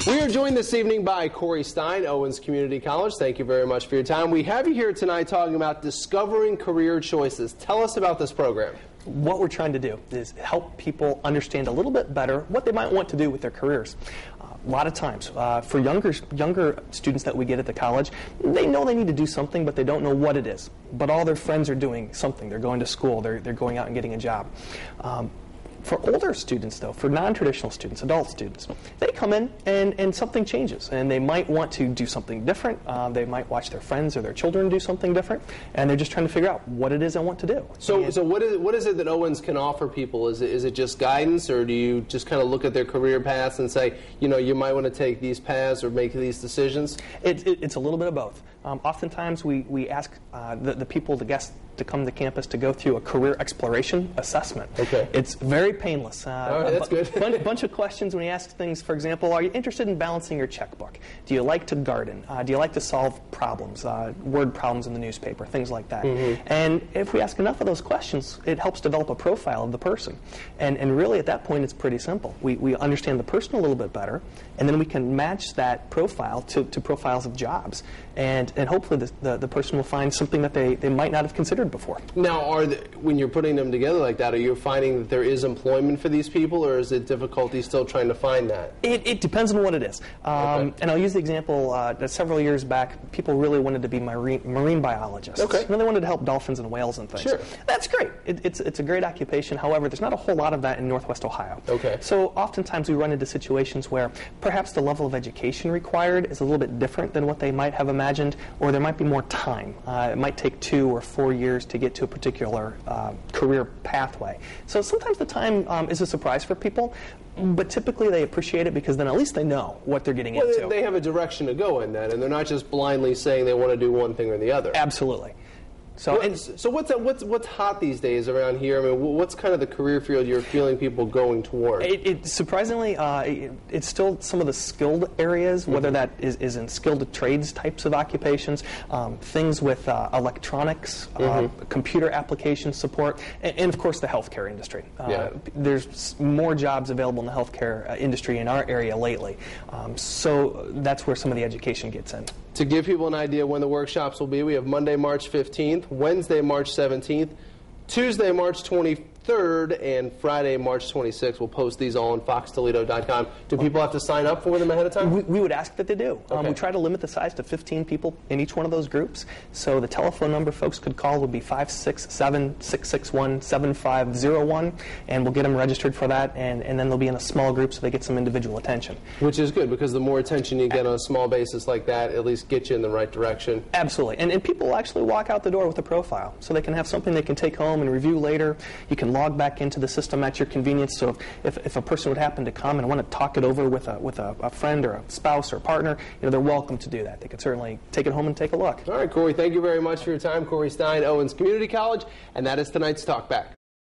We are joined this evening by Cory Stine, Owens Community College. Thank you very much for your time. We have you here tonight talking about discovering career choices. Tell us about this program. What we're trying to do is help people understand a little bit better what they might want to do with their careers. A lot of times, for younger students that we get at the college, they know they need to do something, but they don't know what it is. But all their friends are doing something. They're going to school. They're going out and getting a job. For older students, though, for non-traditional students, adult students, they come in and something changes, and they might want to do something different. They might watch their friends or their children do something different, and they're just trying to figure out what it is they want to do. So what is it that Owens can offer people? Is it just guidance, or do you just kind of look at their career paths and say, you know, you might want to take these paths or make these decisions? It's a little bit of both. Oftentimes we ask the people, the guests, to come to campus to go through a career exploration assessment. Okay. It's very painless. All right, that's good. bunch of questions when we ask things. For example, are you interested in balancing your checkbook? Do you like to garden? Do you like to solve problems, word problems in the newspaper, things like that? Mm-hmm. And if we ask enough of those questions, it helps develop a profile of the person. And really at that point it's pretty simple. We understand the person a little bit better, and then we can match that profile to profiles of jobs. And hopefully the person will find something that they might not have considered before. Now, when you're putting them together like that, are you finding that there is employment for these people, or is it difficulty still trying to find that? It depends on what it is. Okay. And I'll use the example that several years back, people really wanted to be marine biologists. Okay. You know, they wanted to help dolphins and whales and things. Sure. That's great. It's a great occupation. However, there's not a whole lot of that in Northwest Ohio. Okay. So oftentimes we run into situations where perhaps the level of education required is a little bit different than what they might have imagined, or there might be more time. It might take 2 or 4 years to get to a particular career pathway. So sometimes the time is a surprise for people, but typically they appreciate it because then at least they know what they're getting into. They have a direction to go in that, and they're not just blindly saying they want to do one thing or the other. Absolutely. So what's hot these days around here? I mean, what's kind of the career field you're feeling people going toward? Surprisingly, it's still some of the skilled areas, whether that is in skilled trades types of occupations, things with electronics, computer application support, and of course the healthcare industry. There's more jobs available in the healthcare industry in our area lately, so that's where some of the education gets in. To give people an idea when the workshops will be, we have Monday, March 15th, Wednesday, March 17th, Tuesday, March 23rd, and Friday, March 26th. We'll post these all on FoxToledo.com. Do people have to sign up for them ahead of time? We would ask that they do. Okay. We try to limit the size to 15 people in each one of those groups. So the telephone number folks could call would be 567-661-7501, and we'll get them registered for that, and then they'll be in a small group so they get some individual attention. Which is good, because the more attention you get on a small basis like that, at least get you in the right direction. Absolutely. And people will actually walk out the door with a profile, so they can have something they can take home and review later. You can log back into the system at your convenience, so if a person would happen to come and want to talk it over with a friend or a spouse or a partner, you know, they're welcome to do that. They could certainly take it home and take a look. All right, Cory, thank you very much for your time. Cory Stine, Owens Community College, and that is tonight's Talk Back.